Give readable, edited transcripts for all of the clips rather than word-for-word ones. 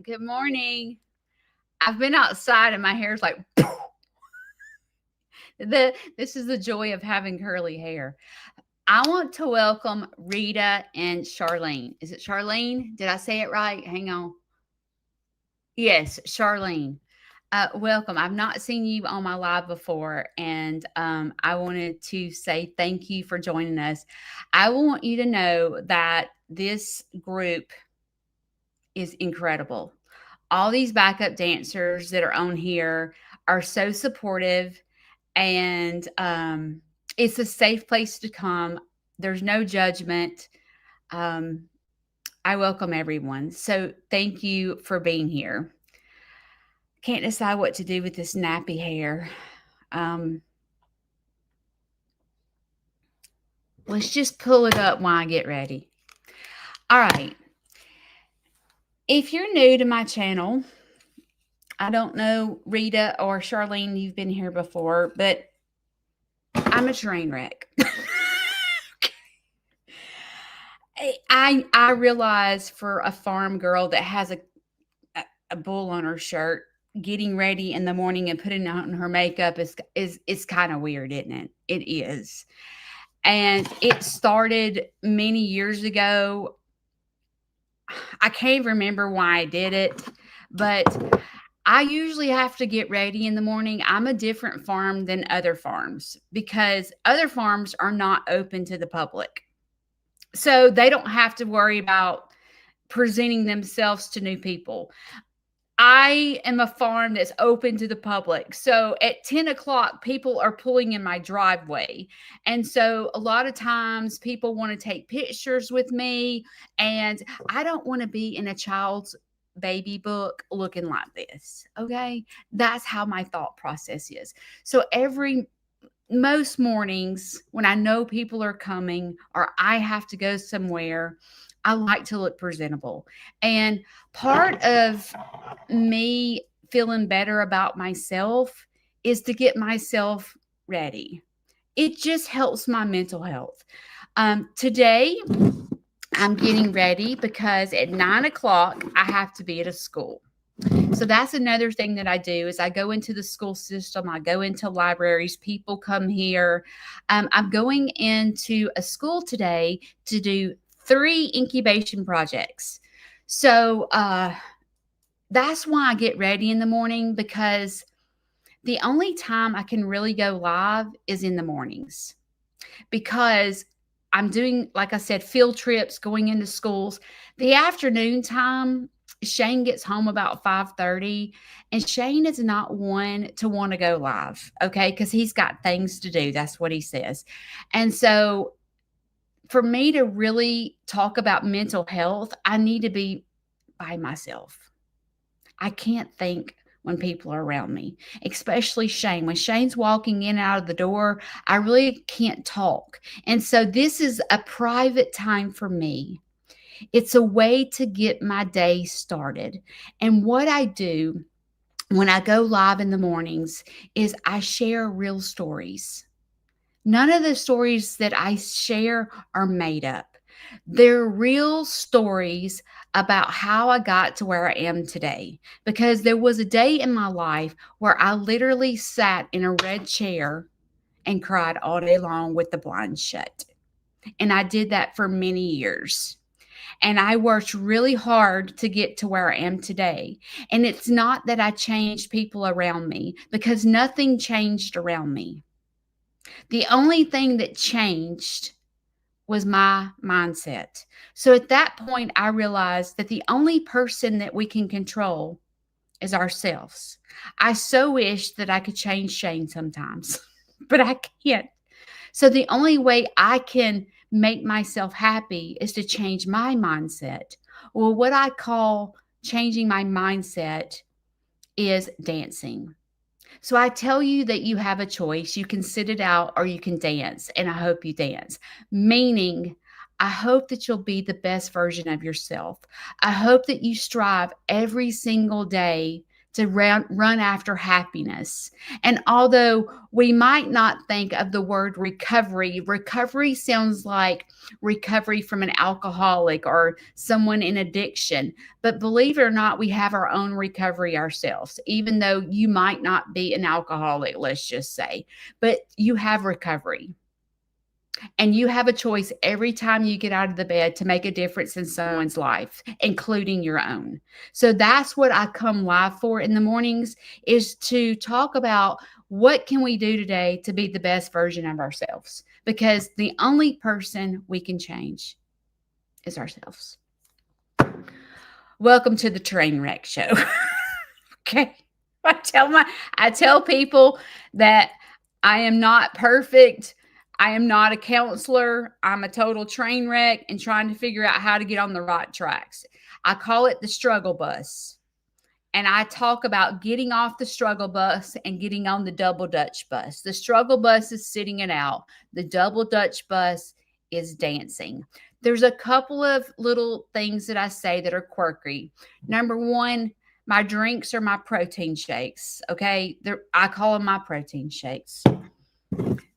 Good morning. I've been outside and my hair's like this is the joy of having curly hair. I want to welcome Rita and Charlene. Is it Charlene? Did I say it right? Hang on. Yes, Charlene. Welcome. I've not seen you on my live before, and I wanted to say thank you for joining us. I want you to know that this group is incredible. All these backup dancers that are on here are so supportive, and it's a safe place to come. There's no judgment. Um, I welcome everyone. So thank you for being here. Can't decide what to do with this nappy hair. Um, let's just pull it up while I get ready. All right. If you're new to my channel, I don't know, Rita or Charlene, you've been here before, but I'm a train wreck. I realize for a farm girl that has a bull on her shirt, getting ready in the morning and putting on her makeup is kind of weird, isn't it? It is. And it started many years ago. I can't remember why I did it, but I usually have to get ready in the morning. I'm a different farm than other farms because other farms are not open to the public. So they don't have to worry about presenting themselves to new people. I am a farm that's open to the public. So at 10 o'clock, people are pulling in my driveway. And so a lot of times people want to take pictures with me. And I don't want to be in a child's baby book looking like this. Okay. That's how my thought process is. So most mornings when I know people are coming or I have to go somewhere, I like to look presentable. And part of me feeling better about myself is to get myself ready. It just helps my mental health. Today, I'm getting ready because at 9 o'clock, I have to be at a school. So that's another thing that I do is I go into the school system. I go into libraries. People come here. I'm going into a school today to do 3 incubation projects. So that's why I get ready in the morning, because the only time I can really go live is in the mornings, because I'm doing, like I said, field trips, going into schools. The afternoon time, Shane gets home about 5:30, and Shane is not one to want to go live, okay? Because he's got things to do. That's what he says. And so for me to really talk about mental health, I need to be by myself. I can't think when people are around me, especially Shane. When Shane's walking in and out of the door, I really can't talk. And so this is a private time for me. It's a way to get my day started. And what I do when I go live in the mornings is I share real stories. None of the stories that I share are made up. They're real stories about how I got to where I am today. Because there was a day in my life where I literally sat in a red chair and cried all day long with the blinds shut. And I did that for many years. And I worked really hard to get to where I am today. And it's not that I changed people around me, because nothing changed around me. The only thing that changed was my mindset. So at that point, I realized that the only person that we can control is ourselves. I so wish that I could change Shane sometimes, but I can't. So the only way I can make myself happy is to change my mindset. Well, what I call changing my mindset is dancing. So I tell you that you have a choice. You can sit it out or you can dance. And I hope you dance. Meaning, I hope that you'll be the best version of yourself. I hope that you strive every single day to run after happiness. And although we might not think of the word recovery, recovery sounds like recovery from an alcoholic or someone in addiction. But believe it or not, we have our own recovery ourselves, even though you might not be an alcoholic, let's just say, but you have recovery. And you have a choice every time you get out of the bed to make a difference in someone's life, including your own. So that's what I come live for in the mornings, is to talk about what can we do today to be the best version of ourselves, because the only person we can change is ourselves. Welcome to the train wreck show. Okay. I tell people that I am not perfect. I am not a counselor. I'm a total train wreck and trying to figure out how to get on the right tracks. I call it the struggle bus. And I talk about getting off the struggle bus and getting on the double Dutch bus. The struggle bus is sitting it out. The double Dutch bus is dancing. There's a couple of little things that I say that are quirky. Number one, my drinks are my protein shakes. Okay. I call them my protein shakes.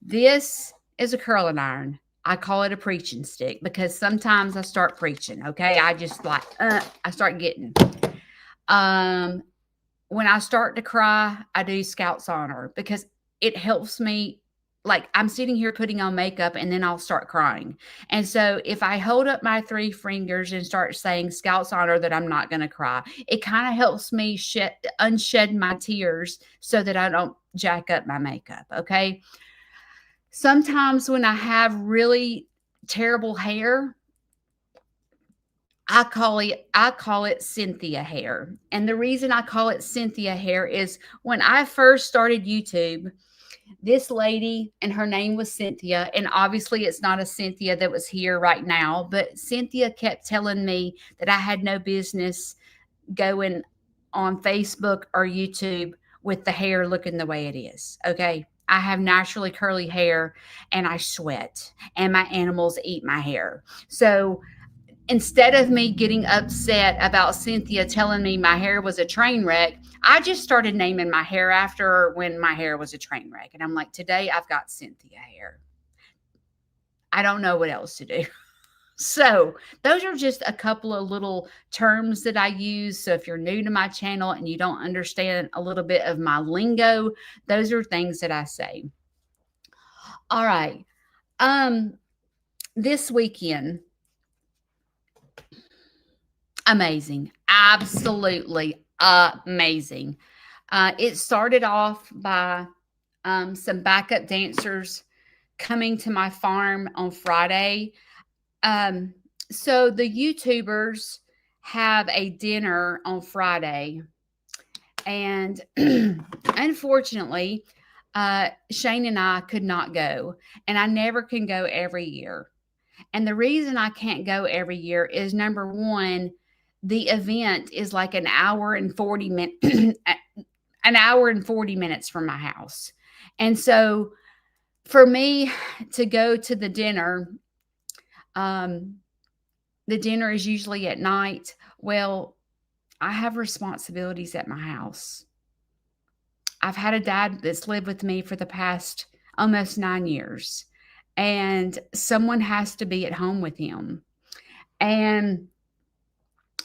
This is a curling iron. I call it a preaching stick because sometimes I start preaching. Okay. I just like, I start getting, when I start to cry, I do Scout's Honor because it helps me. Like, I'm sitting here putting on makeup and then I'll start crying. And so if I hold up my 3 fingers and start saying Scout's Honor that I'm not going to cry, it kind of helps me unshed my tears so that I don't jack up my makeup. Okay. Sometimes when I have really terrible hair, I call it Cynthia hair. And the reason I call it Cynthia hair is when I first started YouTube, this lady, and her name was Cynthia, and obviously it's not a Cynthia that was here right now, but Cynthia kept telling me that I had no business going on Facebook or YouTube with the hair looking the way it is. Okay. I have naturally curly hair and I sweat and my animals eat my hair. So instead of me getting upset about Cynthia telling me my hair was a train wreck, I just started naming my hair after her when my hair was a train wreck. And I'm like, today I've got Cynthia hair. I don't know what else to do. So those are just a couple of little terms that I use. So if you're new to my channel and you don't understand a little bit of my lingo, those are things that I say. All right. This weekend, amazing. Absolutely amazing. It started off by some backup dancers coming to my farm on Friday. So the YouTubers have a dinner on Friday, and unfortunately, Shane and I could not go, and I never can go every year. And the reason I can't go every year is, number one, the event is like an hour and 40 minutes from my house. And so for me to go to the dinner is usually at night. Well, I have responsibilities at my house. I've had a dad that's lived with me for the past almost 9 years, and someone has to be at home with him. And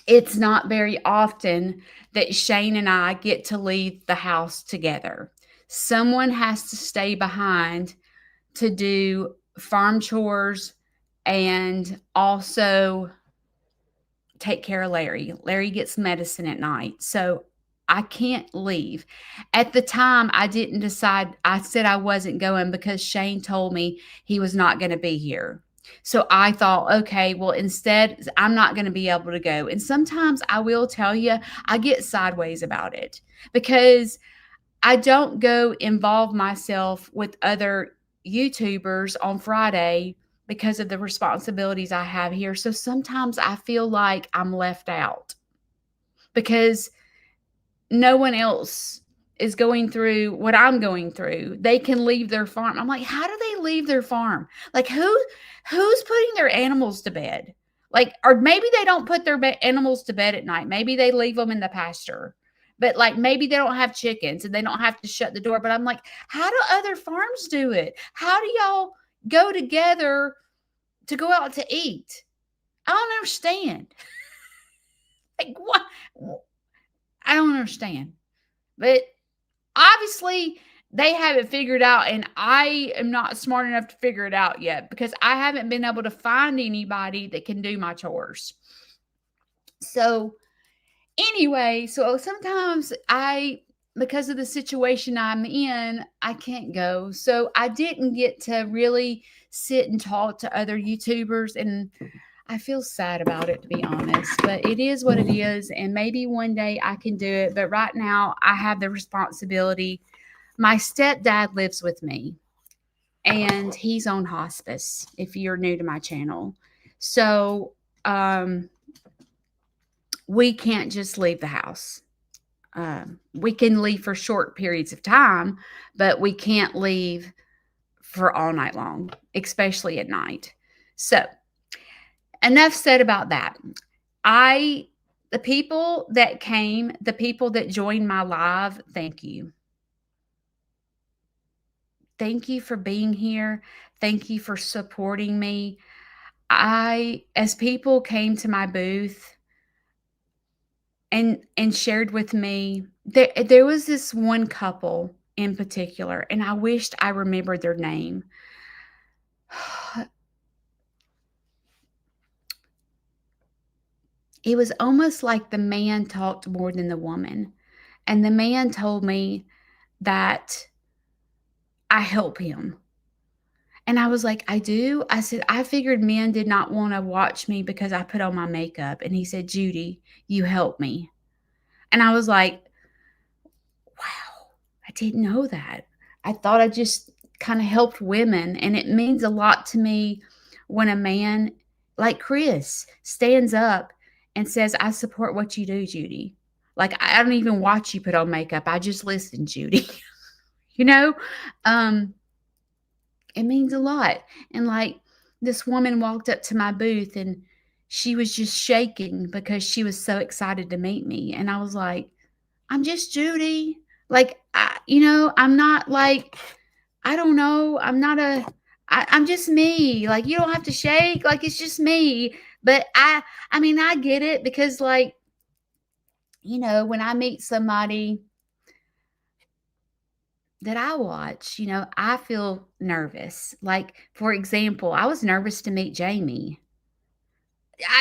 it's not very often that Shane and I get to leave the house together. Someone has to stay behind to do farm chores and also take care of Larry. Larry gets medicine at night. So I can't leave. At the time, I didn't decide. I said I wasn't going because Shane told me he was not going to be here. So I thought, okay, well, instead, I'm not going to be able to go. And sometimes I will tell you, I get sideways about it because I don't go involve myself with other YouTubers on Friday because of the responsibilities I have here. So sometimes I feel like I'm left out because no one else is going through what I'm going through. They can leave their farm. I'm like, how do they leave their farm? Like who's putting their animals to bed? Like, or maybe they don't put their animals to bed at night. Maybe they leave them in the pasture. But like maybe they don't have chickens and they don't have to shut the door. But I'm like, how do other farms do it? How do y'all go together to go out to eat? I don't understand. Like what? I don't understand. But obviously they have it figured out, and I am not smart enough to figure it out yet because I haven't been able to find anybody that can do my chores. So anyway, so sometimes because of the situation I'm in, I can't go. So I didn't get to really sit and talk to other YouTubers, and I feel sad about it, to be honest, but it is what it is. And maybe one day I can do it. But right now I have the responsibility. My stepdad lives with me and he's on hospice, if you're new to my channel. So, we can't just leave the house. We can leave for short periods of time, but we can't leave for all night long, especially at night. So, enough said about that. The people that came, the people that joined my live, thank you. Thank you for being here. Thank you for supporting me. As people came to my booth and shared with me, there was this one couple in particular, and I wished I remembered their name. It was almost like the man talked more than the woman. And the man told me that I help him. And I was like, I do? I said, I figured men did not want to watch me because I put on my makeup. And he said, Judy, you help me. And I was like, wow, I didn't know that. I thought I just kind of helped women. And it means a lot to me when a man like Chris stands up and says, I support what you do, Judy. Like, I don't even watch you put on makeup. I just listen, Judy. You know, it means a lot. And like this woman walked up to my booth and she was just shaking because she was so excited to meet me. And I was like, I'm just Judy. Like, I'm not like, I don't know. I'm just me. Like, you don't have to shake. Like, it's just me. But I get it because like, when I meet somebody that I watch, I feel nervous. Like, for example, I was nervous to meet Jamie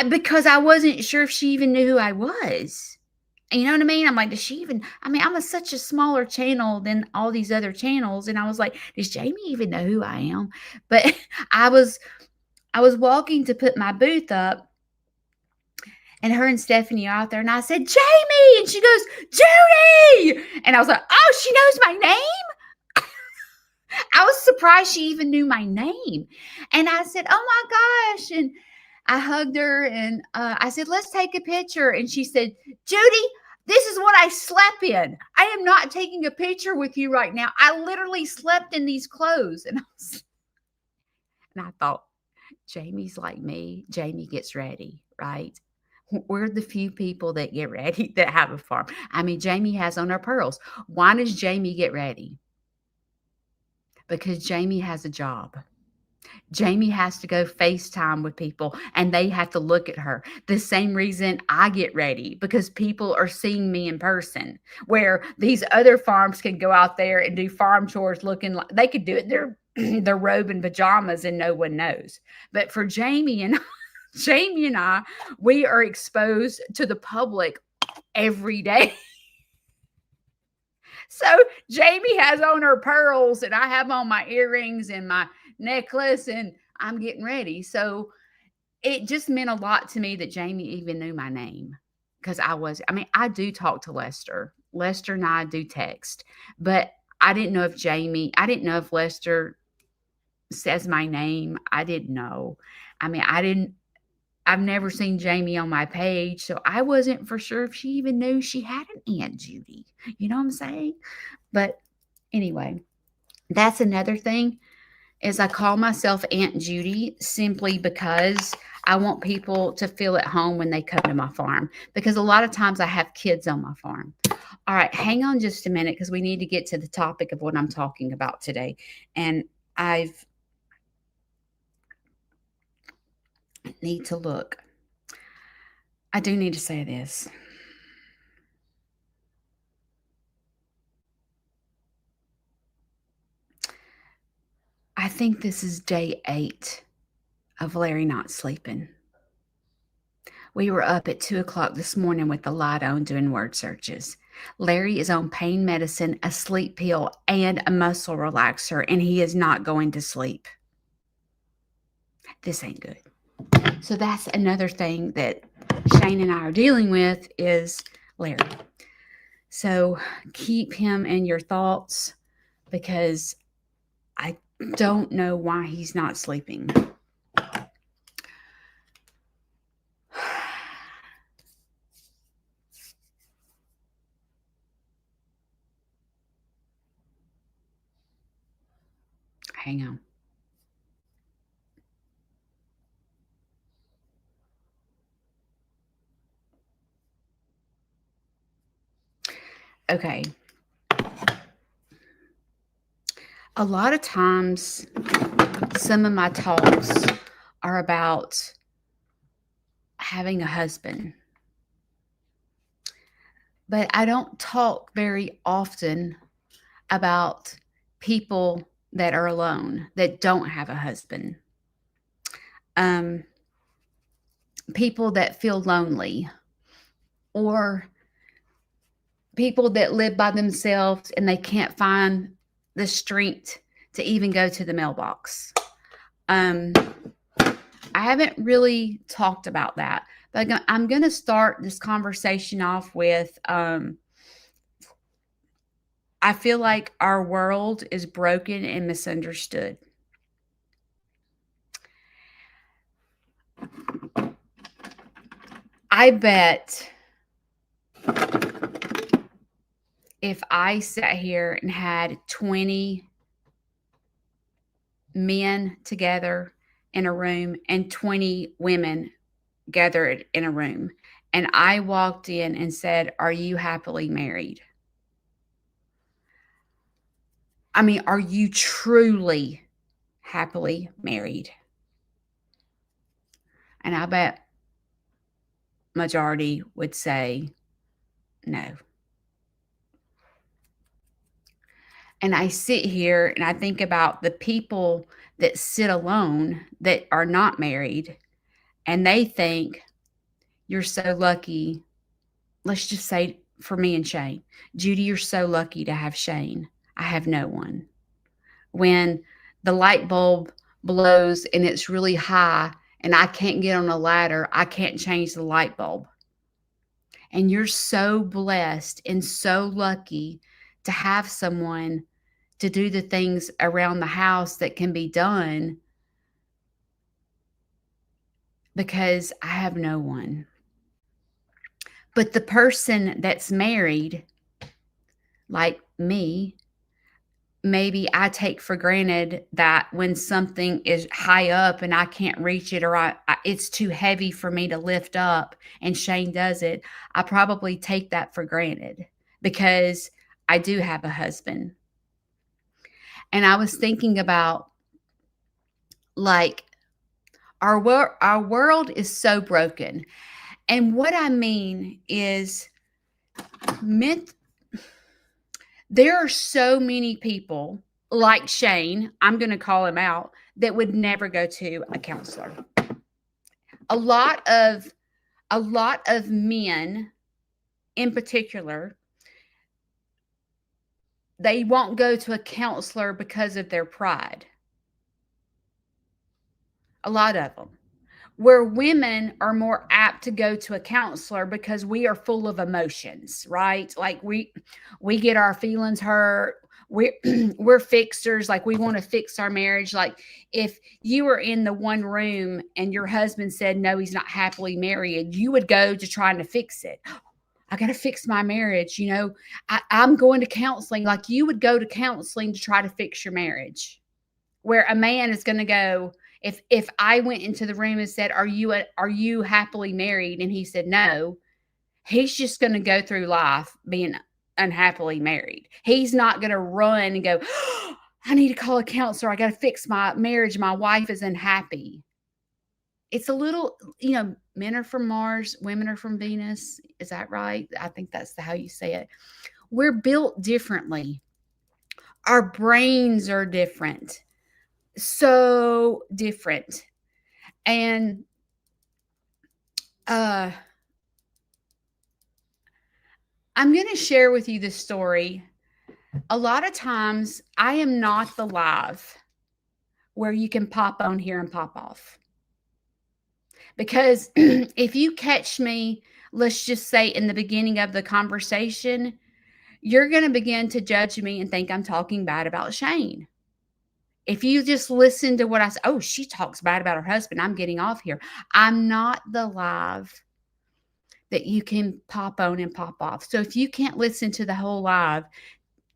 because I wasn't sure if she even knew who I was. You know what I mean? I'm like, does she even, I'm such a smaller channel than all these other channels. And I was like, does Jamie even know who I am? But I was walking to put my booth up and her and Stephanie are out there. And I said, Jamie. And she goes, Judy. And I was like, oh, she knows my name. I was surprised she even knew my name. And I said, oh my gosh. And I hugged her and I said, let's take a picture. And she said, Judy, this is what I slept in. I am not taking a picture with you right now. I literally slept in these clothes. And I thought, Jamie's like me. Jamie gets ready, right? We're the few people that get ready that have a farm. Jamie has on her pearls. Why does Jamie get ready? Because Jamie has a job. Jamie has to go FaceTime with people and they have to look at her. The same reason I get ready, because people are seeing me in person, where these other farms can go out there and do farm chores looking like they could do it in their robe and pajamas and no one knows. But for Jamie and I, we are exposed to the public every day. So Jamie has on her pearls and I have on my earrings and my necklace and I'm getting ready. So it just meant a lot to me that Jamie even knew my name, because I do talk to Lester. Lester and I do text, but I didn't know if Lester says my name. I didn't know. I've never seen Jamie on my page, so I wasn't for sure if she even knew she had an Aunt Judy. You know what I'm saying? But anyway, that's another thing is I call myself Aunt Judy simply because I want people to feel at home when they come to my farm, because a lot of times I have kids on my farm. All right, hang on just a minute because we need to get to the topic of what I'm talking about today. And I've need to look. I do need to say this. I think this is day 8 of Larry not sleeping. We were up at 2 o'clock this morning with the light on doing word searches. Larry is on pain medicine, a sleep pill, and a muscle relaxer, and he is not going to sleep. This ain't good. So that's another thing that Shane and I are dealing with is Larry. So keep him in your thoughts because I don't know why he's not sleeping. Hang on. Okay. A lot of times, some of my talks are about having a husband. But I don't talk very often about people that are alone, that don't have a husband. People that feel lonely, or people that live by themselves and they can't find the strength to even go to the mailbox. I haven't really talked about that, but I'm going to start this conversation off with I feel like our world is broken and misunderstood. I bet if I sat here and had 20 men together in a room and 20 women gathered in a room, and I walked in and said, "Are you happily married?" I mean, are you truly happily married? And I bet majority would say no. And I sit here and I think about the people that sit alone that are not married, and they think you're so lucky. Let's just say for me and Shane, Judy, you're so lucky to have Shane. I have no one. When the light bulb blows and it's really high and I can't get on a ladder, I can't change the light bulb. And you're so blessed and so lucky to have someone to do the things around the house that can be done, because I have no one. But the person that's married, like me, maybe I take for granted that when something is high up and I can't reach it, or it's too heavy for me to lift up and Shane does it, I probably take that for granted because I do have a husband. And I was thinking about, like, our world is so broken. And what I mean is, there are so many people like Shane, I'm going to call him out, that would never go to a counselor. A lot of men in particular, they won't go to a counselor because of their pride. A lot of them. Where women are more apt to go to a counselor because we are full of emotions, right? Like we get our feelings hurt. We're fixers. Like we want to fix our marriage. Like if you were in the one room and your husband said, no, he's not happily married, you would go to trying to fix it. I got to fix my marriage. I'm going to counseling. Like you would go to counseling to try to fix your marriage. where a man is going to go, if I went into the room and said, are you happily married? And he said, no, he's just going to go through life being unhappily married. He's not going to run and go, oh, I need to call a counselor. I got to fix my marriage. My wife is unhappy. It's a little, men are from Mars, women are from Venus. Is that right? I think that's how you say it. We're built differently. Our brains are different. So different. And I'm going to share with you this story. A lot of times I am not the live where you can pop on here and pop off. Because if you catch me, let's just say in the beginning of the conversation, you're going to begin to judge me and think I'm talking bad about Shane. If you just listen to what I say, oh, she talks bad about her husband, I'm getting off here. I'm not the live that you can pop on and pop off. So if you can't listen to the whole live,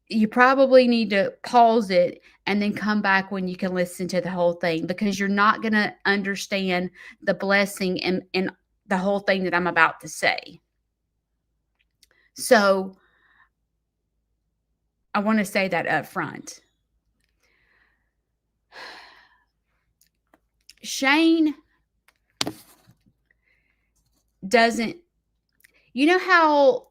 you probably need to pause it and then come back when you can listen to the whole thing, because you're not going to understand the blessing in the whole thing that I'm about to say. So I want to say that up front. Shane doesn't, you know how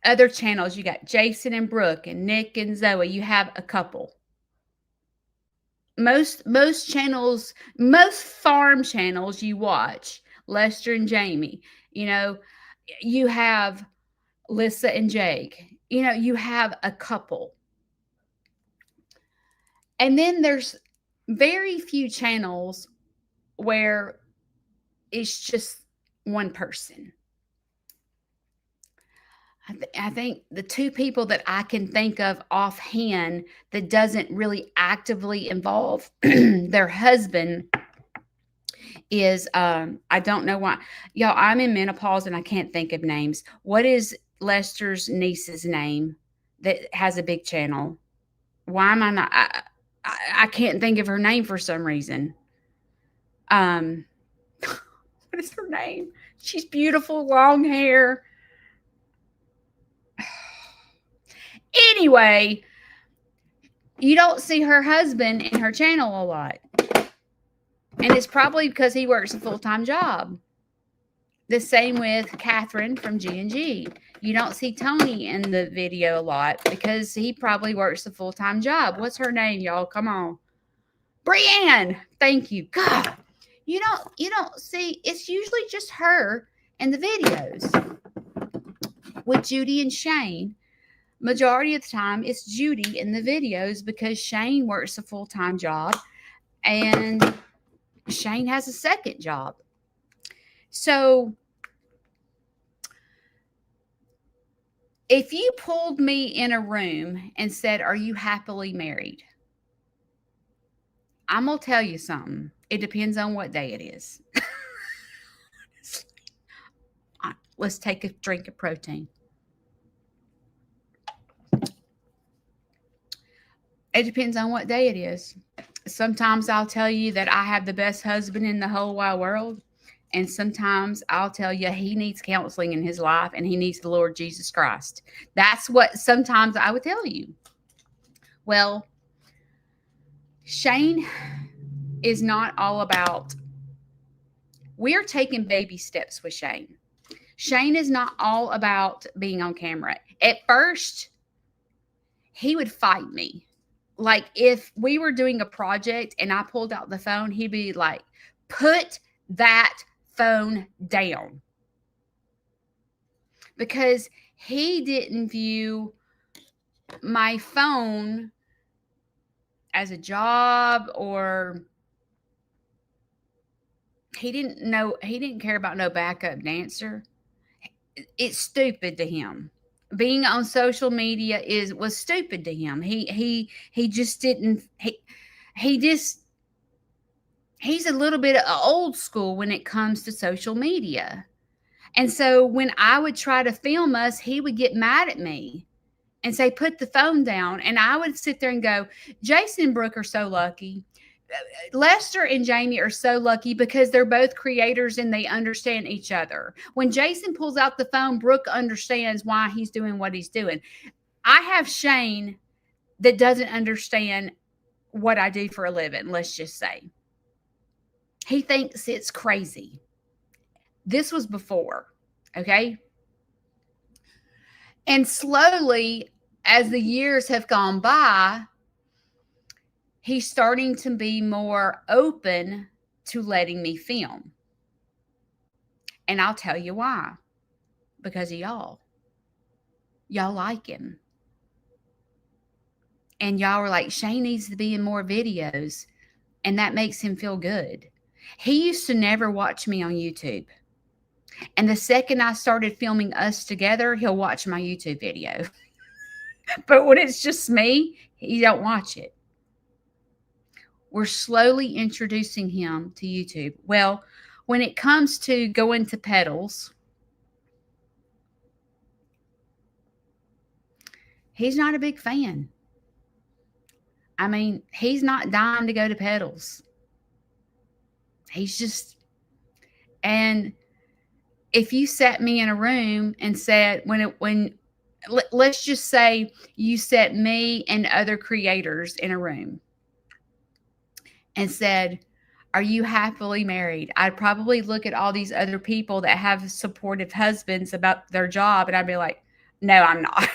other channels, you got Jason and Brooke and Nick and Zoe, you have a couple. Most channels, most farm channels you watch, Lester and Jamie, you have Lissa and Jake, you have a couple. And then there's very few channels where it's just one person. I think the two people that I can think of offhand that doesn't really actively involve their husband is, I don't know why. Y'all, I'm in menopause and I can't think of names. What is Lester's niece's name that has a big channel? Why am I not? I can't think of her name for some reason. What is her name? She's beautiful, long hair. Anyway, you don't see her husband in her channel a lot. And it's probably because he works a full-time job. The same with Catherine from G&G. You don't see Tony in the video a lot because he probably works a full-time job. What's her name, y'all? Come on. Brianne. Thank you. God. You don't see, it's usually just her in the videos. With Judy and Shane, majority of the time it's Judy in the videos because Shane works a full-time job and Shane has a second job. So if you pulled me in a room and said, are you happily married? I'm going to tell you something. It depends on what day it is. Let's take a drink of protein. It depends on what day it is. Sometimes I'll tell you that I have the best husband in the whole wide world. And sometimes I'll tell you he needs counseling in his life and he needs the Lord Jesus Christ. That's what sometimes I would tell you. Well, Shane is not all about, we're taking baby steps with Shane. Shane is not all about being on camera. At first, he would fight me. Like if we were doing a project and I pulled out the phone, he'd be like, put that phone down. Because he didn't view my phone as a job, or he didn't care about no backup dancer. It's stupid to him. Being on social media was stupid to him. He just didn't, he's a little bit old school when it comes to social media. And so when I would try to film us, he would get mad at me and say, put the phone down. And I would sit there and go, Jason and Brooke are so lucky. Lester and Jamie are so lucky because they're both creators and they understand each other. When Jason pulls out the phone, Brooke understands why he's doing what he's doing. I have Shane that doesn't understand what I do for a living, let's just say. He thinks it's crazy. This was before, okay? And slowly, as the years have gone by, he's starting to be more open to letting me film. And I'll tell you why. Because of y'all. Y'all like him. And y'all were like, Shane needs to be in more videos. And that makes him feel good. He used to never watch me on YouTube. And the second I started filming us together, he'll watch my YouTube video. But when it's just me, he don't watch it. We're slowly introducing him to YouTube. Well, when it comes to going to pedals, he's not a big fan. I mean, he's not dying to go to pedals. He's just, and if you sat me in a room and said, let's just say you set me and other creators in a room and said, are you happily married? I'd probably look at all these other people that have supportive husbands about their job, and I'd be like, no, I'm not.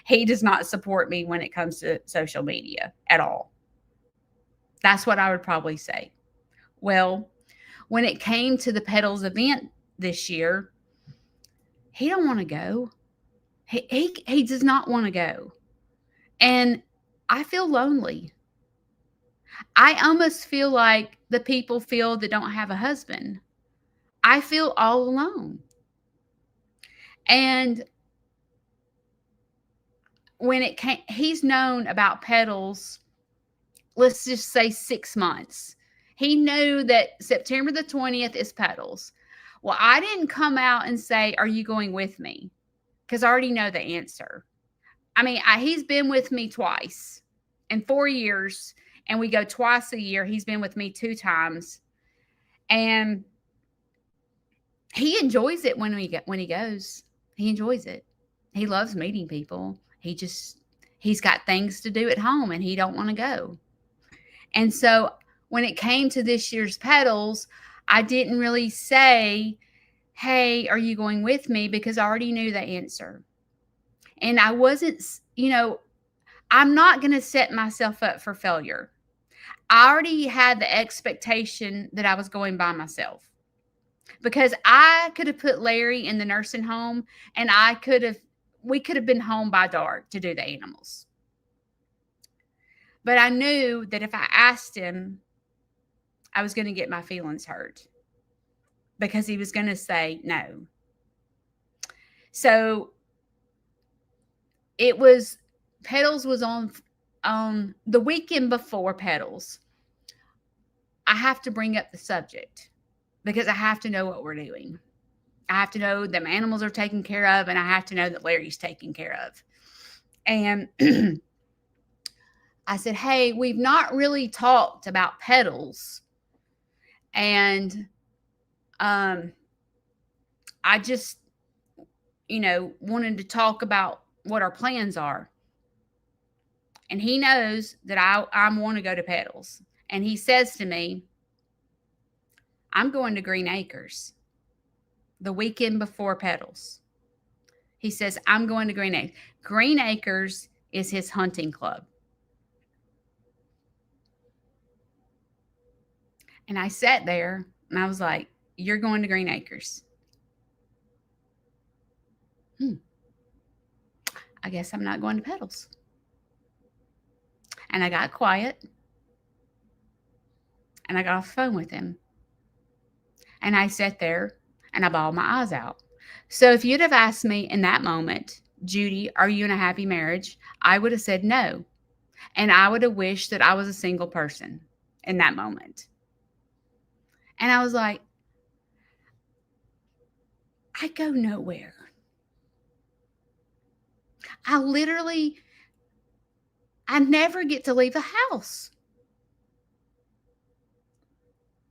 He does not support me when it comes to social media at all. That's what I would probably say. Well, when it came to the pedals event this year, he don't want to go. He does not want to go. And I feel lonely. I almost feel like the people feel that don't have a husband. I feel all alone. And when it came, he's known about pedals, let's just say 6 months. He knew that September the 20th is pedals. Well, I didn't come out and say, are you going with me? Because I already know the answer. I mean, he's been with me twice in 4 years, and we go twice a year. He's been with me 2 times. And he enjoys it when he goes. He enjoys it. He loves meeting people. He's got things to do at home and he don't want to go. And so when it came to this year's pedals, I didn't really say, hey, are you going with me? Because I already knew the answer. And I wasn't, I'm not going to set myself up for failure. I already had the expectation that I was going by myself. Because I could have put Larry in the nursing home and we could have been home by dark to do the animals. But I knew that if I asked him, I was going to get my feelings hurt because he was going to say no. So pedals was on the weekend before pedals. I have to bring up the subject because I have to know what we're doing. I have to know that my animals are taken care of, and I have to know that Larry's taken care of. And I said, hey, we've not really talked about pedals. And I just, wanted to talk about what our plans are. And he knows that I want to go to pedals. And he says to me, I'm going to Green Acres the weekend before pedals. He says, I'm going to Green Acres. Green Acres is his hunting club. And I sat there and I was like, you're going to Green Acres. I guess I'm not going to pedals. And I got quiet. And I got off the phone with him. And I sat there and I bawled my eyes out. So if you'd have asked me in that moment, Judy, are you in a happy marriage? I would have said no. And I would have wished that I was a single person in that moment. And I was like, I go nowhere. I literally, I never get to leave the house.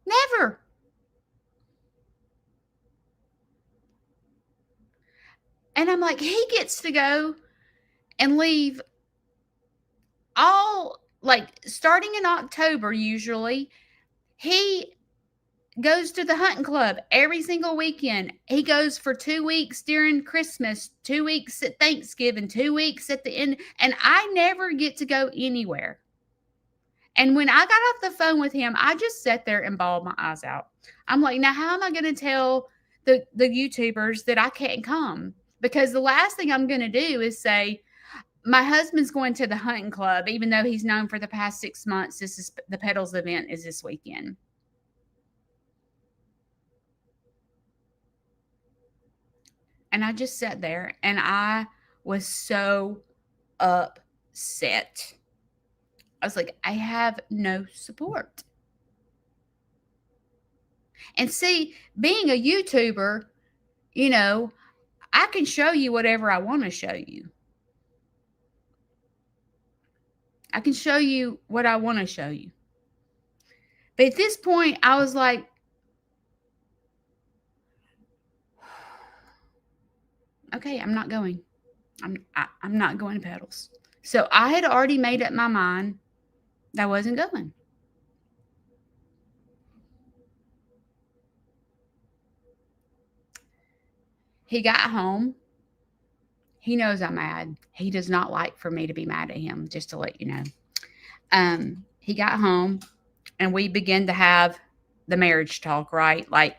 Never. And I'm like, he gets to go and leave all, like, starting in October, usually. He goes to the hunting club every single weekend. He goes for 2 weeks during Christmas, 2 weeks at Thanksgiving, 2 weeks at the end. And I never get to go anywhere. And when I got off the phone with him, I just sat there and bawled my eyes out. I'm like, now how am I going to tell the YouTubers that I can't come? Because the last thing I'm going to do is say, my husband's going to the hunting club, even though he's known for the past 6 months. This is the Pedals event is this weekend. And I just sat there and I was so upset. I was like, I have no support. And see, being a YouTuber, you know, I can show you whatever I want to show you. I can show you what I want to show you. But at this point, I was like, okay, I'm not going. I'm not going to Pedals. So I had already made up my mind that I wasn't going. He got home. He knows I'm mad. He does not like for me to be mad at him, just to let you know. He got home and we began to have the marriage talk, right? Like,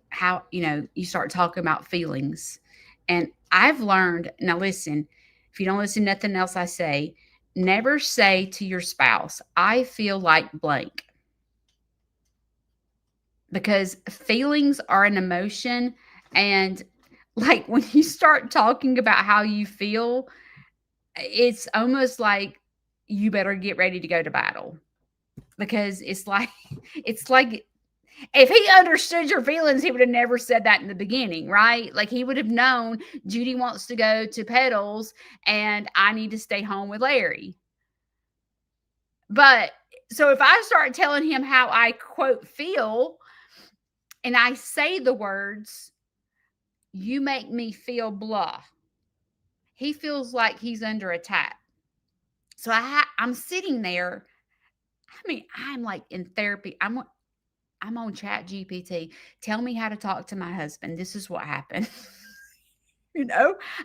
how, you start talking about feelings. And I've learned, now listen, if you don't listen to nothing else I say, never say to your spouse, I feel like blank. Because feelings are an emotion. And like when you start talking about how you feel, it's almost like you better get ready to go to battle. Because it's like if he understood your feelings, he would have never said that in the beginning, right? Like he would have known Judy wants to go to Pedals and I need to stay home with Larry. But so if I start telling him how I quote feel and I say the words, you make me feel blah, he feels like he's under attack. So I'm sitting there. I mean, I'm like in therapy. I'm on Chat GPT. Tell me how to talk to my husband. This is what happened.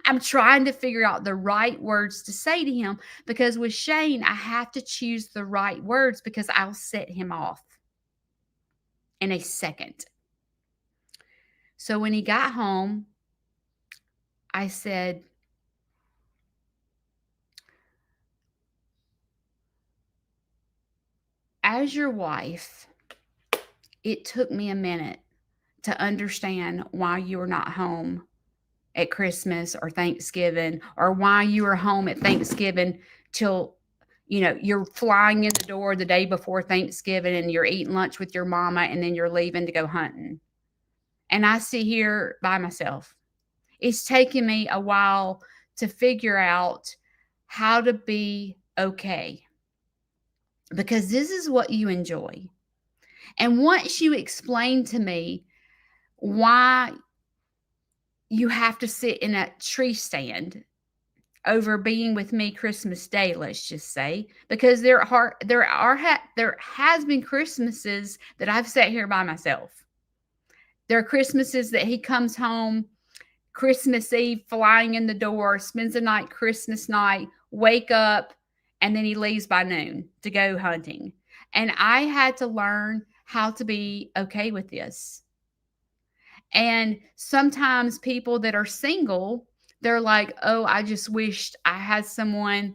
I'm trying to figure out the right words to say to him because with Shane, I have to choose the right words because I'll set him off in a second. So when he got home, I said, as your wife, it took me a minute to understand why you were not home at Christmas or Thanksgiving, or why you were home at Thanksgiving till, you're flying in the door the day before Thanksgiving and you're eating lunch with your mama and then you're leaving to go hunting. And I sit here by myself. It's taken me a while to figure out how to be okay because this is what you enjoy. And once you explain to me why you have to sit in a tree stand over being with me Christmas Day, let's just say, because there has been Christmases that I've sat here by myself. There are Christmases that he comes home Christmas Eve, flying in the door, spends the night Christmas night, wake up, and then he leaves by noon to go hunting. And I had to learn how to be okay with this. And sometimes people that are single, they're like, oh, I just wished I had someone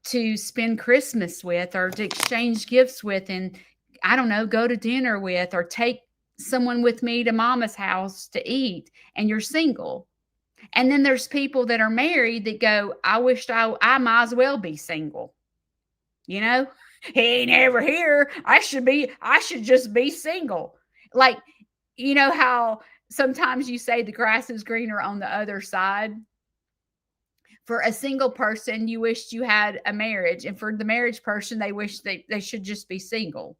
to spend Christmas with or to exchange gifts with and, I don't know, go to dinner with or take someone with me to mama's house to eat, and you're single. And then there's people that are married that go, I wished I might as well be single. He ain't ever here. I should just be single. Like, how Sometimes you say the grass is greener on the other side. For a single person, you wished you had a marriage. And for the marriage person, they wish they should just be single.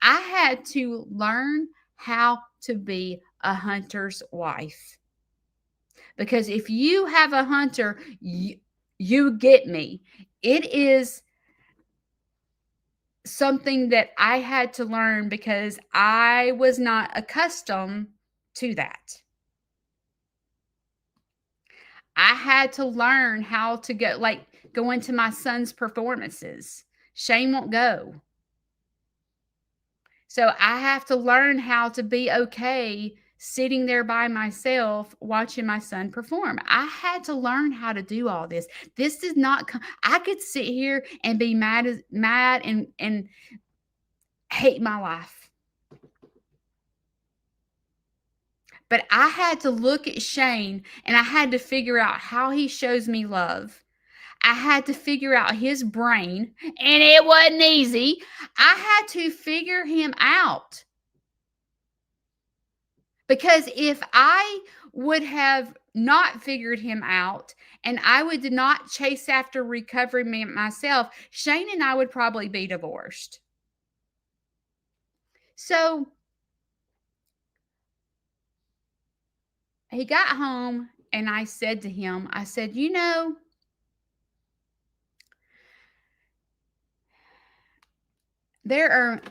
I had to learn how to be a hunter's wife. Because if you have a hunter, you get me. It is something that I had to learn because I was not accustomed to that. I had to learn how to go into my son's performances. Shane won't go. So I have to learn how to be okay sitting there by myself watching my son perform. I had to learn how to do all this. This did not come. I could sit here and be mad and hate my life. But I had to look at Shane and I had to figure out how he shows me love. I had to figure out his brain, and it wasn't easy. I had to figure him out. Because if I would have not figured him out and I would not chase after recovery myself, Shane and I would probably be divorced. So he got home and I said to him, I said, there are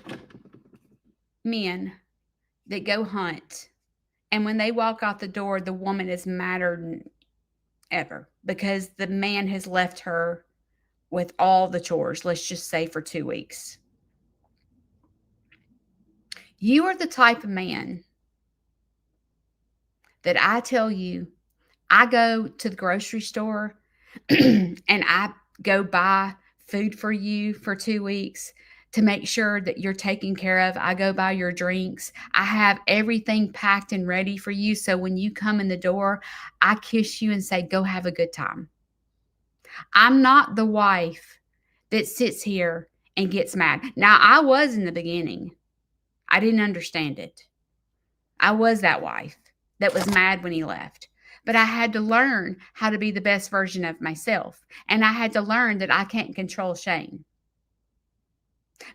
men that go hunt, and when they walk out the door, the woman is madder than ever because the man has left her with all the chores, let's just say for 2 weeks. You are the type of man that I tell you, I go to the grocery store and I go buy food for you for 2 weeks to make sure that you're taken care of. I go buy your drinks. I have everything packed and ready for you. So when you come in the door, I kiss you and say, go have a good time. I'm not the wife that sits here and gets mad. Now, I was in the beginning. I didn't understand it. I was that wife that was mad when he left. But I had to learn how to be the best version of myself. And I had to learn that I can't control Shane.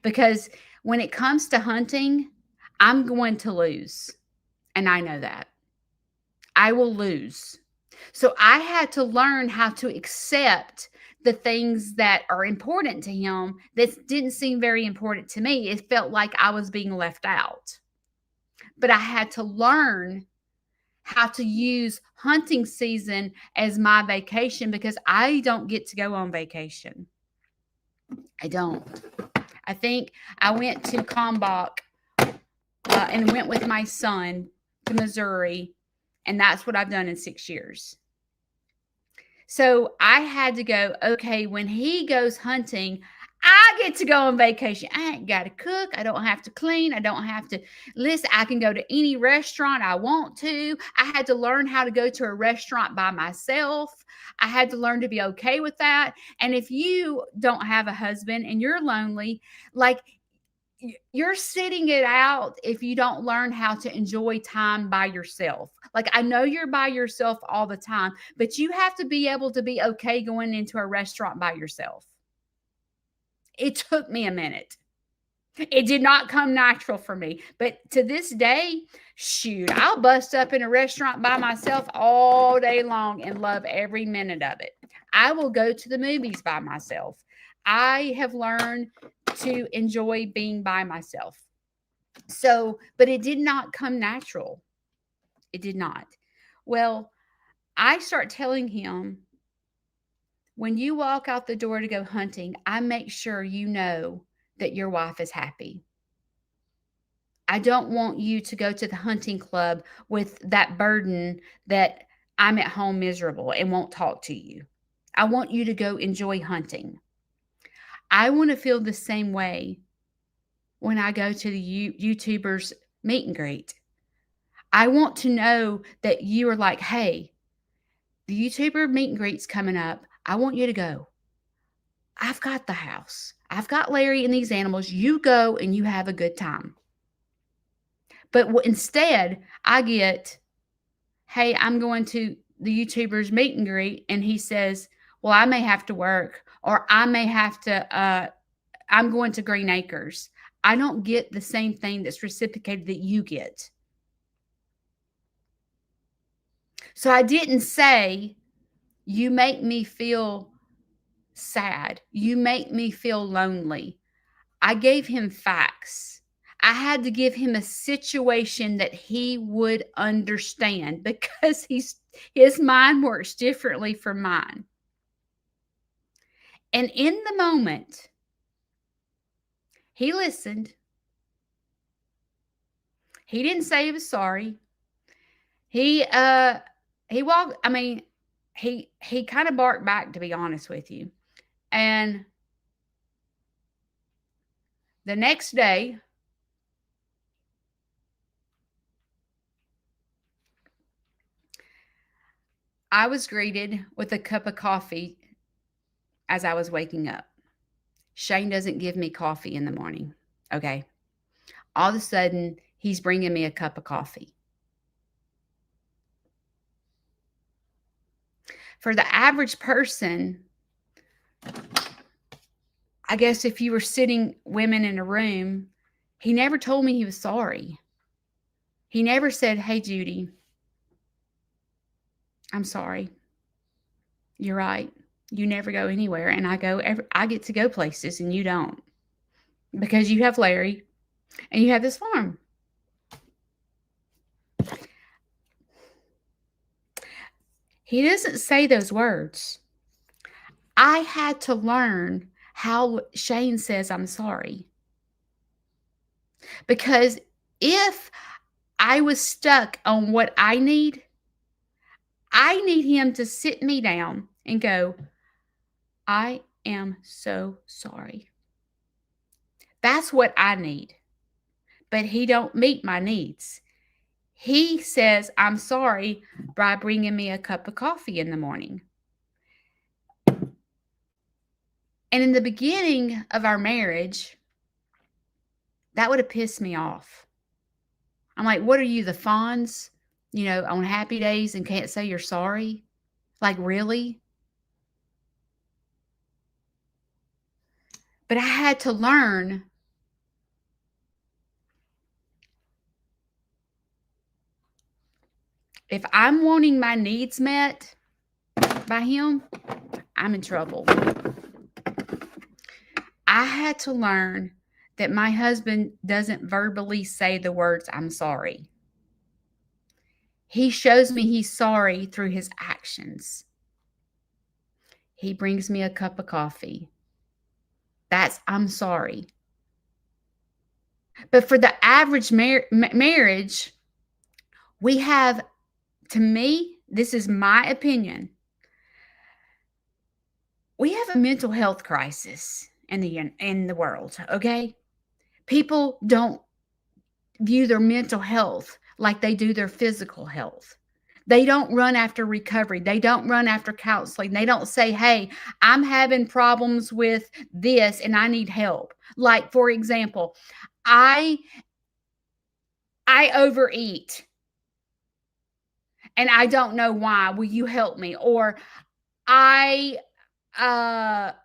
Because when it comes to hunting, I'm going to lose. And I know that. I will lose. So I had to learn how to accept the things that are important to him that didn't seem very important to me. It felt like I was being left out. But I had to learn how to use hunting season as my vacation because I don't get to go on vacation. I don't. I think I went to Kalmbach and went with my son to Missouri, and that's what I've done in 6 years. So I had to go, okay, when he goes hunting, I get to go on vacation. I ain't got to cook. I don't have to clean. I don't have to listen. I can go to any restaurant I want to. I had to learn how to go to a restaurant by myself. I had to learn to be okay with that. And if you don't have a husband and you're lonely, like you're sitting it out if you don't learn how to enjoy time by yourself. Like I know you're by yourself all the time, but you have to be able to be okay going into a restaurant by yourself. It took me a minute. It did not come natural for me. But to this day, shoot, I'll bust up in a restaurant by myself all day long and love every minute of it. I will go to the movies by myself. I have learned to enjoy being by myself. So, but it did not come natural. It did not. Well, I start telling him, when you walk out the door to go hunting, I make sure you know that your wife is happy. I don't want you to go to the hunting club with that burden that I'm at home miserable and won't talk to you. I want you to go enjoy hunting. I want to feel the same way when I go to the YouTubers meet and greet. I want to know that you are like, hey, the YouTuber meet and greet's coming up. I want you to go. I've got the house. I've got Larry and these animals. You go and you have a good time. But instead, I get hey, I'm going to the YouTuber's meet and greet, and he says, well, I may have to work, or I may have to, I'm going to Green Acres. I don't get the same thing that's reciprocated that you get. So I didn't say, you make me feel sad. You make me feel lonely. I gave him facts. I had to give him a situation that he would understand because his mind works differently from mine. And in the moment, he listened. He didn't say he was sorry. He walked, I mean, he kind of barked back, to be honest with you. And the next day, I was greeted with a cup of coffee as I was waking up. Shane doesn't give me coffee in the morning. Okay. All of a sudden, he's bringing me a cup of coffee. For the average person, I guess if you were sitting women in a room, he never told me he was sorry. He never said, hey, Judy, I'm sorry. You're right. You never go anywhere. And I get to go places and you don't, because you have Larry and you have this farm. He doesn't say those words. I had to learn how Shane says I'm sorry. Because if I was stuck on what I need him to sit me down and go, I am so sorry. That's what I need. But he don't meet my needs. He says, I'm sorry by bringing me a cup of coffee in the morning. And in the beginning of our marriage, that would have pissed me off. I'm like, what are you, the Fonz, on happy days and can't say you're sorry? Like, really? But I had to learn if I'm wanting my needs met by him, I'm in trouble. I had to learn that my husband doesn't verbally say the words, I'm sorry. He shows me he's sorry through his actions. He brings me a cup of coffee. That's, I'm sorry. But for the average marriage, we have, to me, this is my opinion, we have a mental health crisis in the world, okay? People don't view their mental health like they do their physical health. They don't run after recovery. They don't run after counseling. They don't say, hey, I'm having problems with this and I need help. Like, for example, I overeat and I don't know why. Will you help me? Or I don't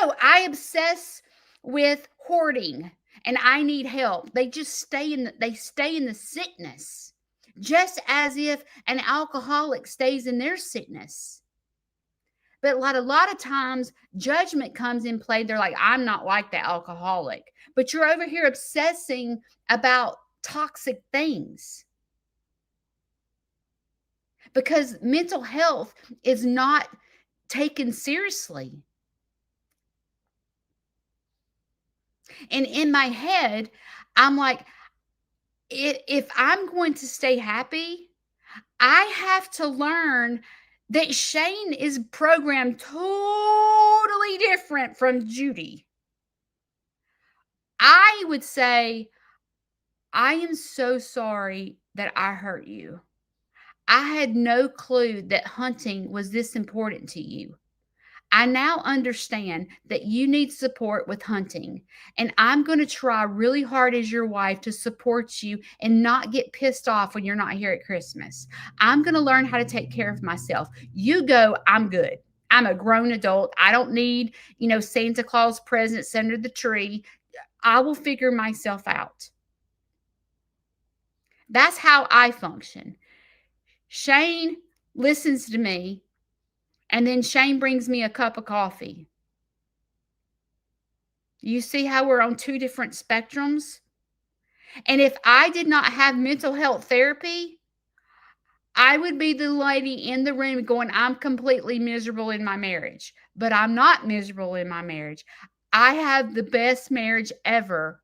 know. I obsess with hoarding and I need help. They just stay in the sickness, just as if an alcoholic stays in their sickness. But a lot of times judgment comes in play. They're like, I'm not like the alcoholic. But you're over here obsessing about toxic things. Because mental health is not taken seriously. And in my head, I'm like, if I'm going to stay happy, I have to learn that Shane is programmed totally different from Judy. I would say, I am so sorry that I hurt you. I had no clue that hunting was this important to you. I now understand that you need support with hunting, and I'm going to try really hard as your wife to support you and not get pissed off when you're not here at Christmas. I'm going to learn how to take care of myself. You go, I'm good. I'm a grown adult. I don't need, Santa Claus presents under the tree. I will figure myself out. That's how I function. Shane listens to me, and then Shane brings me a cup of coffee. You see how we're on two different spectrums? And if I did not have mental health therapy, I would be the lady in the room going, I'm completely miserable in my marriage. But I'm not miserable in my marriage. I have the best marriage ever.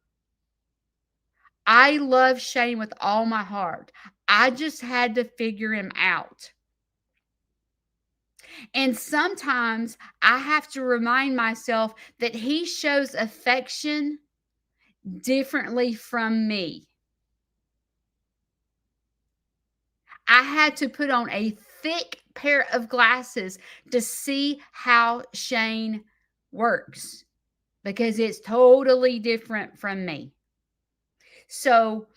I love Shane with all my heart. I just had to figure him out. And sometimes I have to remind myself that he shows affection differently from me. I had to put on a thick pair of glasses to see how Shane works because it's totally different from me. So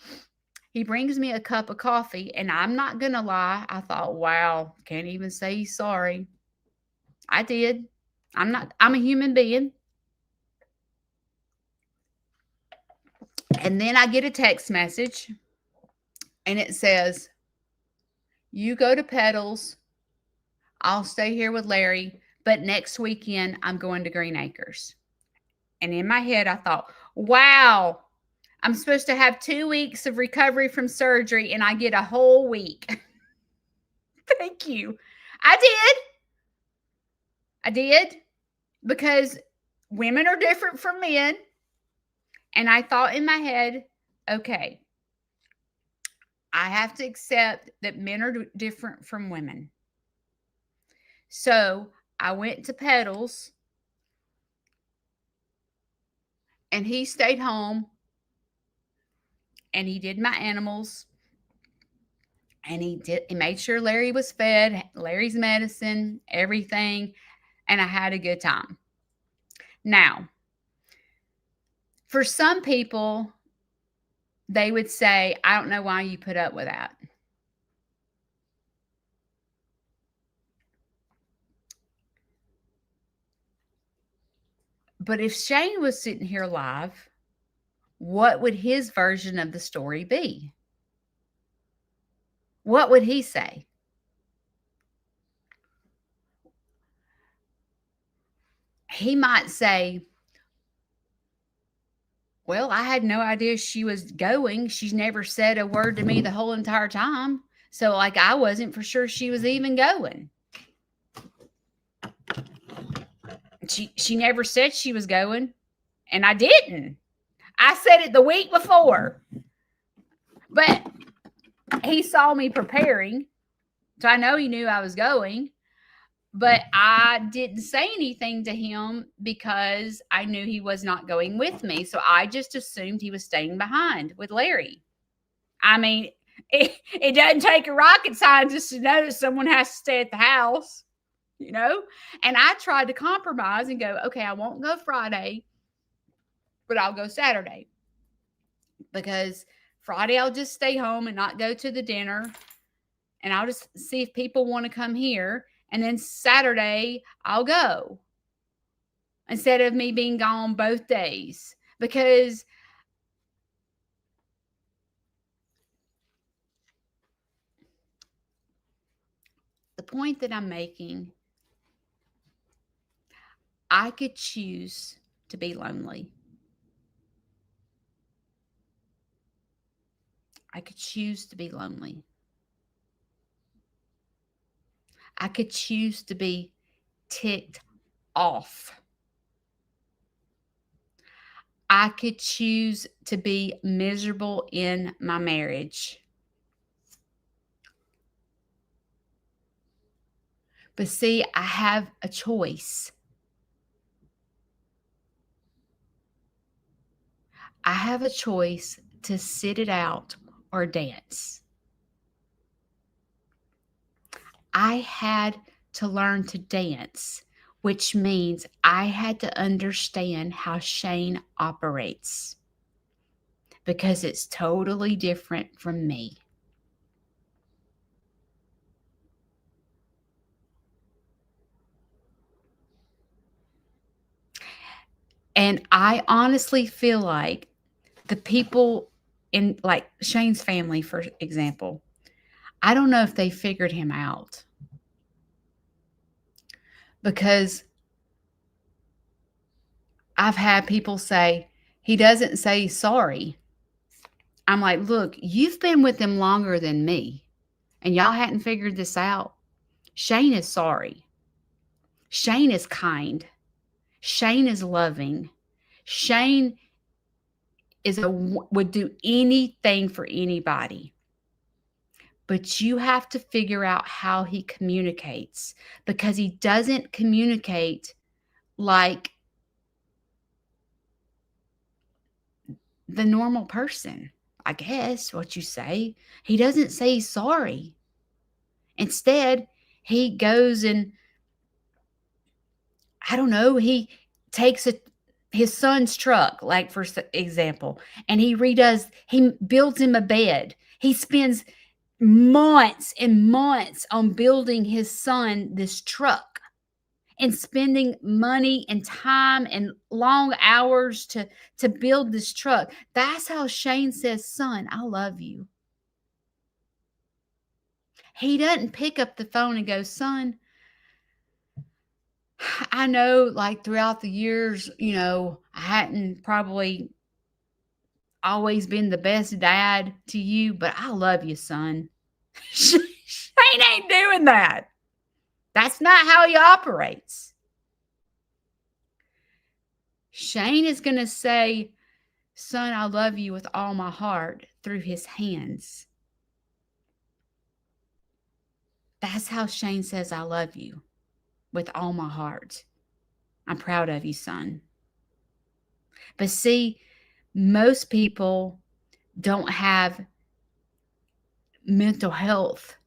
he brings me a cup of coffee, and I'm not going to lie. I thought, wow, can't even say he's sorry. I did. I'm a human being. And then I get a text message, and it says, you go to Pedals. I'll stay here with Larry, but next weekend I'm going to Green Acres. And in my head, I thought, wow, I'm supposed to have 2 weeks of recovery from surgery, and I get a whole week. Thank you. I did because women are different from men. And I thought in my head, okay, I have to accept that men are different from women. So I went to Pedals, and he stayed home, and he did my animals, and he made sure Larry was fed, Larry's medicine, everything, and I had a good time. Now, for some people, they would say, I don't know why you put up with that. But if Shane was sitting here live, what would his version of the story be? What would he say? He might say, well, I had no idea she was going. She's never said a word to me the whole entire time. So, I wasn't for sure she was even going. She never said she was going, and I didn't. I said it the week before. But he saw me preparing, so I know he knew I was going. But I didn't say anything to him because I knew he was not going with me. So I just assumed he was staying behind with Larry. I mean, it doesn't take a rocket scientist to know that someone has to stay at the house, And I tried to compromise and go, okay, I won't go Friday, but I'll go Saturday. Because Friday I'll just stay home and not go to the dinner. And I'll just see if people want to come here. And then Saturday, I'll go instead of me being gone both days. Because the point that I'm making, I could choose to be lonely. I could choose to be lonely. I could choose to be ticked off. I could choose to be miserable in my marriage. But see, I have a choice. I have a choice to sit it out or dance. I had to learn to dance which means I had to understand how Shane operates because it's totally different from me. And I honestly feel like the people in like Shane's family, for example, I don't know if they figured him out because I've had people say, he doesn't say sorry. I'm like, look, you've been with him longer than me and y'all hadn't figured this out. Shane is sorry. Shane is kind. Shane is loving. Shane would do anything for anybody. But you have to figure out how he communicates because he doesn't communicate like the normal person. I guess what you say. He doesn't say he's sorry. Instead, he goes and I don't know, he takes his son's truck, like for example, and he builds him a bed. He spends months and months on building his son this truck and spending money and time and long hours to build this truck. That's how Shane says, son, I love you. He doesn't pick up the phone and go, son, I know like throughout the years, I hadn't probably always been the best dad to you, but I love you, son. Shane ain't doing that. That's not how he operates. Shane is going to say, son, I love you with all my heart through his hands. That's how Shane says, I love you with all my heart. I'm proud of you, son. But see, most people don't have mental health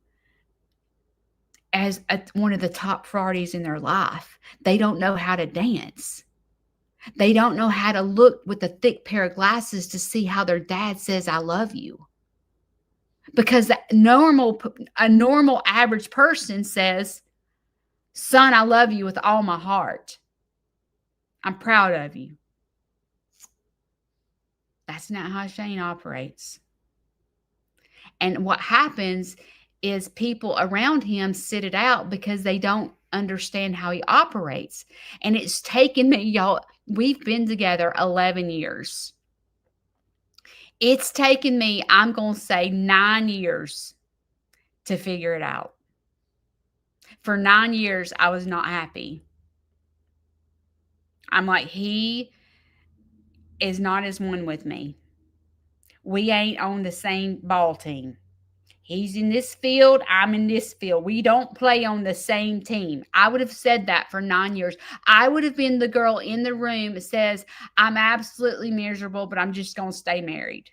as one of the top priorities in their life. They don't know how to dance. They don't know how to look with a thick pair of glasses to see how their dad says, I love you. Because a normal average person says, son, I love you with all my heart. I'm proud of you. That's not how Shane operates. And what happens is people around him sit it out because they don't understand how he operates. And it's taken me, y'all, we've been together 11 years. It's taken me, I'm going to say 9 years to figure it out. For 9 years, I was not happy. I'm like, he is not as one with me. We ain't on the same ball team. He's in this field, I'm in this field. We don't play on the same team. I would have said that for 9 years. I would have been the girl in the room that says, I'm absolutely miserable, but I'm just going to stay married.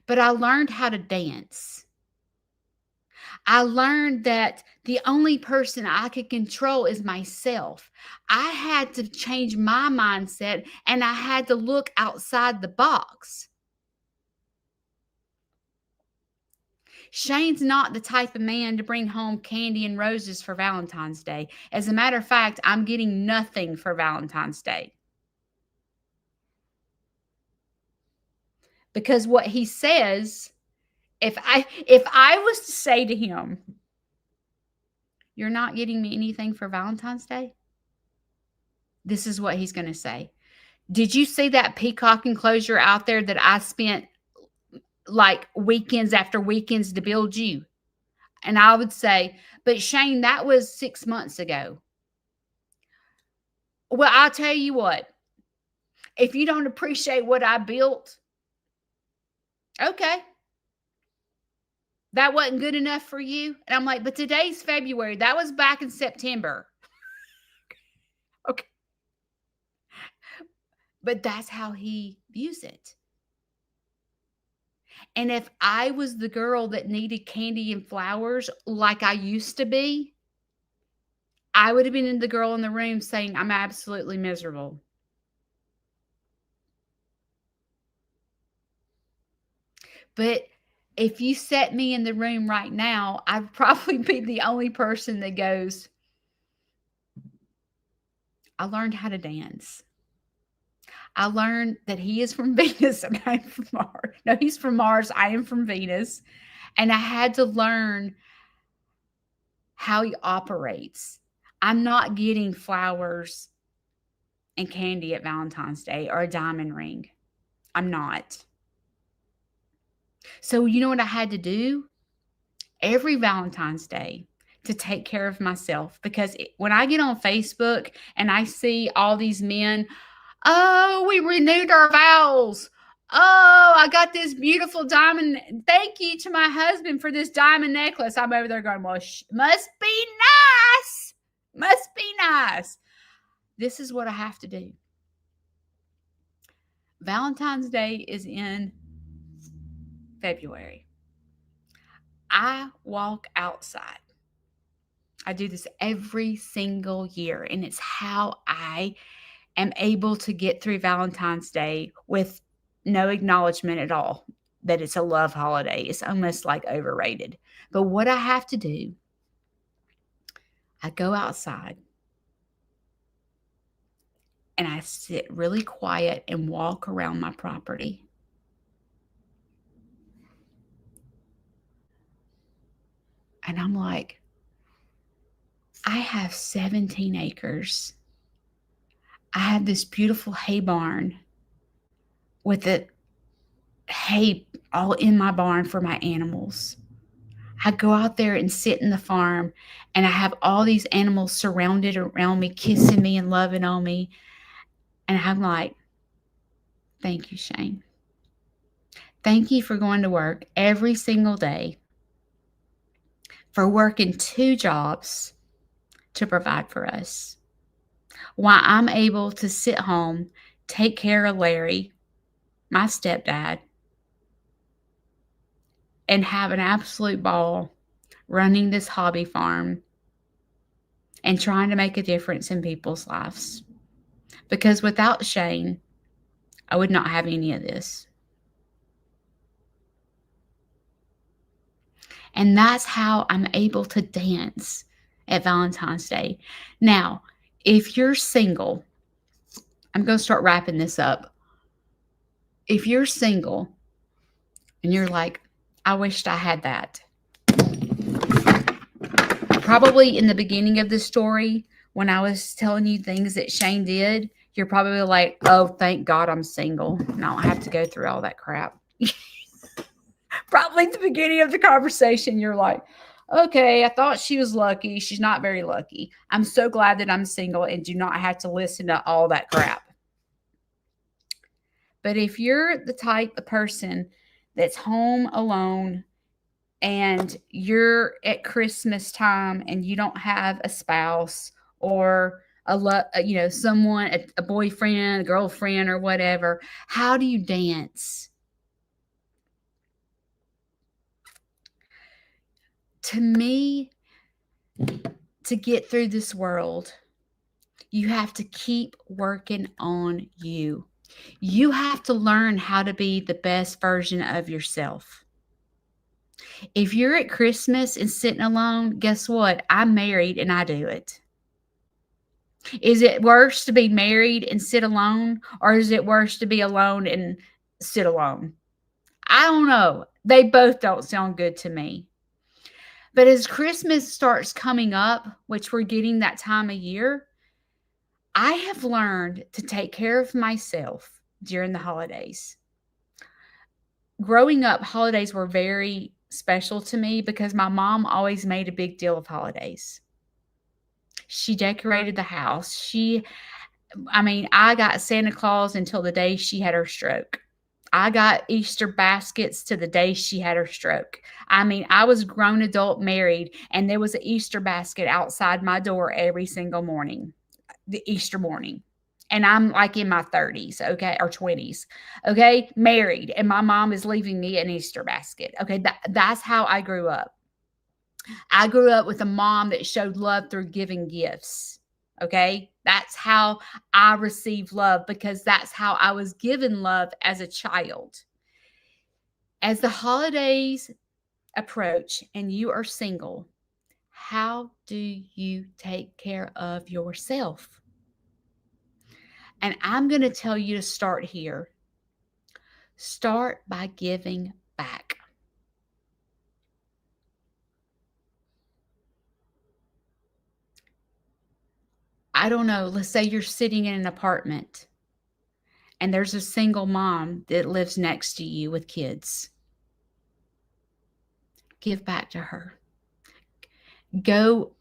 But I learned how to dance. I learned that the only person I could control is myself. I had to change my mindset and I had to look outside the box. Shane's not the type of man to bring home candy and roses for Valentine's Day. As a matter of fact, I'm getting nothing for Valentine's Day. Because what he says, if I was to say to him, you're not getting me anything for Valentine's Day, this is what he's going to say. Did you see that peacock enclosure out there that I spent like weekends after weekends to build you? And I would say, but Shane, that was 6 months ago. Well, I'll tell you what, if you don't appreciate what I built, okay, that wasn't good enough for you. And I'm like, but today's February. That was back in September. Okay. But that's how he views it. And if I was the girl that needed candy and flowers like I used to be, I would have been the girl in the room saying, I'm absolutely miserable. But if you set me in the room right now, I'd probably be the only person that goes, I learned how to dance. I learned that he is from Venus and I'm from Mars. No, he's from Mars. I am from Venus. And I had to learn how he operates. I'm not getting flowers and candy at Valentine's Day or a diamond ring. I'm not. So, you know what I had to do? Every Valentine's Day to take care of myself, because when I get on Facebook and I see all these men, oh, we renewed our vows. Oh, I got this beautiful diamond. Thank you to my husband for this diamond necklace. I'm over there going, well, must be nice. Must be nice. This is what I have to do. Valentine's Day is in February. I walk outside. I do this every single year, and it's how I am able to get through Valentine's Day with no acknowledgement at all that it's a love holiday. It's almost like overrated. But what I have to do, I go outside and I sit really quiet and walk around my property. And I'm like, I have 17 acres. I have this beautiful hay barn with the hay all in my barn for my animals. I go out there and sit in the farm, and I have all these animals surrounded around me, kissing me and loving on me. And I'm like, thank you, Shane. Thank you for going to work every single day, for working 2 jobs to provide for us. While I'm able to sit home, take care of Larry, my stepdad, and have an absolute ball running this hobby farm and trying to make a difference in people's lives. Because without Shane, I would not have any of this. And that's how I'm able to dance at Valentine's Day. Now, if you're single, I'm going to start wrapping this up. If you're single and you're like, I wished I had that. Probably in the beginning of the story, when I was telling you things that Shane did, you're probably like, oh, thank God I'm single. And I don't have to go through all that crap. Probably at the beginning of the conversation, you're like, okay, I thought she was lucky. She's not very lucky. I'm so glad that I'm single and do not have to listen to all that crap. But if you're the type of person that's home alone and you're at Christmas time and you don't have a spouse or someone, a boyfriend, a girlfriend, or whatever, how do you dance? To me, to get through this world, you have to keep working on you. You have to learn how to be the best version of yourself. If you're at Christmas and sitting alone, guess what? I'm married and I do it. Is it worse to be married and sit alone, or is it worse to be alone and sit alone? I don't know. They both don't sound good to me. But as Christmas starts coming up, which we're getting that time of year, I have learned to take care of myself during the holidays. Growing up, holidays were very special to me because my mom always made a big deal of holidays. She decorated the house. I got Santa Claus until the day she had her stroke. I got Easter baskets to the day she had her stroke. I was grown adult married, and there was an Easter basket outside my door every single morning, the Easter morning. And I'm like in my 30s, okay, or 20s, okay, married, and my mom is leaving me an Easter basket. Okay, that's how I grew up. I grew up with a mom that showed love through giving gifts. Okay. That's how I received love because that's how I was given love as a child. As the holidays approach and you are single, how do you take care of yourself? And I'm going to tell you to start here. Start by giving back. I don't know, let's say you're sitting in an apartment and there's a single mom that lives next to you with kids. Give back to her. Go,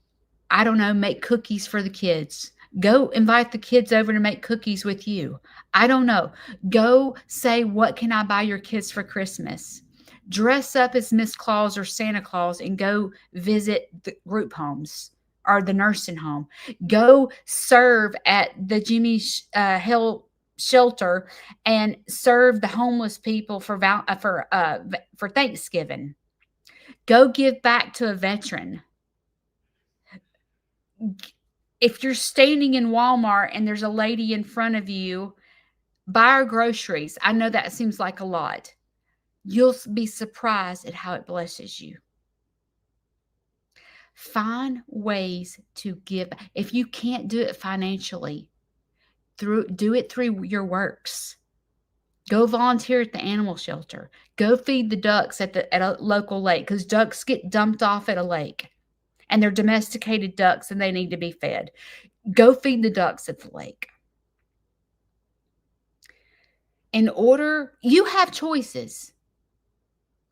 I don't know, make cookies for the kids. Go invite the kids over to make cookies with you. I don't know. Go say, what can I buy your kids for Christmas? Dress up as Miss Claus or Santa Claus and go visit the group homes or the nursing home. Go serve at the Jimmy Hill shelter and serve the homeless people for Thanksgiving. Go give back to a veteran. If you're standing in Walmart and there's a lady in front of you, buy her groceries. I know that seems like a lot. You'll be surprised at how it blesses you. Find ways to give. If you can't do it financially, do it through your works. Go volunteer at the animal shelter. Go feed the ducks at a local lake because ducks get dumped off at a lake. And they're domesticated ducks and they need to be fed. Go feed the ducks at the lake. You have choices,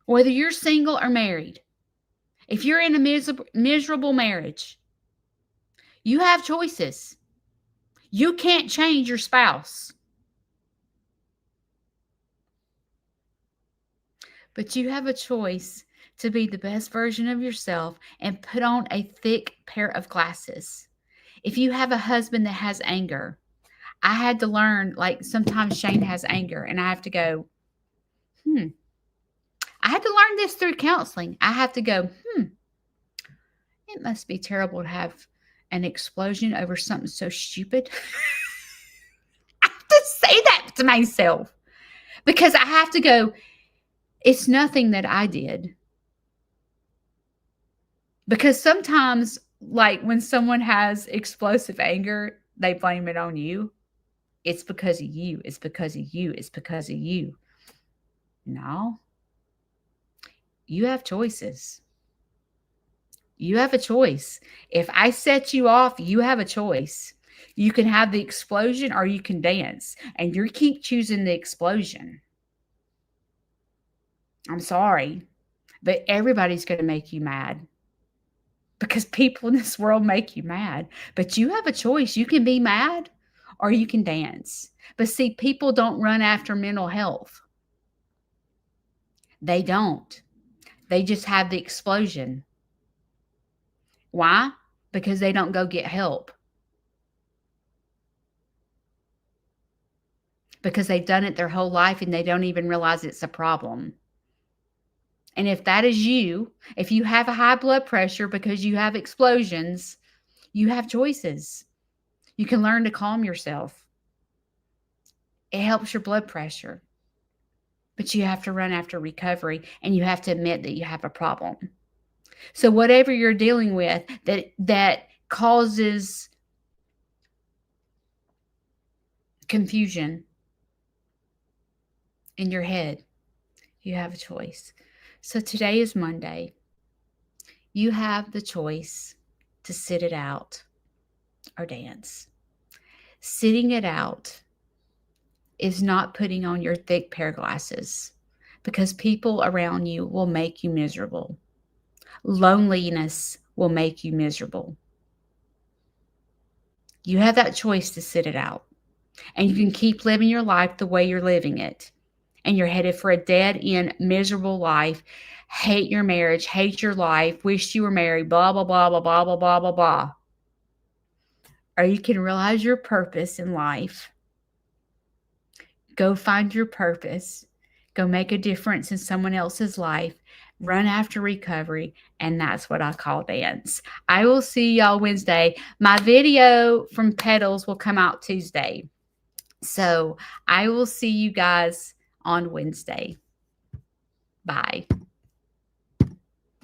whether you're single or married. If you're in a miserable marriage, you have choices. You can't change your spouse, but you have a choice to be the best version of yourself and put on a thick pair of glasses. If you have a husband that has anger, I had to learn, like sometimes Shane has anger and I have to go, I had to learn this through counseling. I have to go, it must be terrible to have an explosion over something so stupid. I have to say that to myself because I have to go, it's nothing that I did. Because sometimes, like when someone has explosive anger, they blame it on you. It's because of you. It's because of you. It's because of you. No. You have choices. You have a choice. If I set you off, you have a choice. You can have the explosion or you can dance. And you keep choosing the explosion. I'm sorry, but everybody's going to make you mad. Because people in this world make you mad. But you have a choice. You can be mad or you can dance. But see, people don't run after mental health. They don't. They just have the explosion. Why? Because they don't go get help. Because they've done it their whole life and they don't even realize it's a problem. And if that is you, if you have a high blood pressure because you have explosions, you have choices. You can learn to calm yourself. It helps your blood pressure. But you have to run after recovery and you have to admit that you have a problem. So whatever you're dealing with that causes confusion in your head, you have a choice. So today is Monday. You have the choice to sit it out or dance. Sitting it out is not putting on your thick pair of glasses because people around you will make you miserable. Loneliness will make you miserable. You have that choice to sit it out. And you can keep living your life the way you're living it. And you're headed for a dead-end, miserable life. Hate your marriage, hate your life, wish you were married, blah, blah, blah, blah, blah, blah, blah, blah, blah. Or you can realize your purpose in life. Go find your purpose. Go make a difference in someone else's life. run after recovery, and that's what I call dance. I will see y'all Wednesday. My video from Petals will come out Tuesday. So I will see you guys on Wednesday. Bye.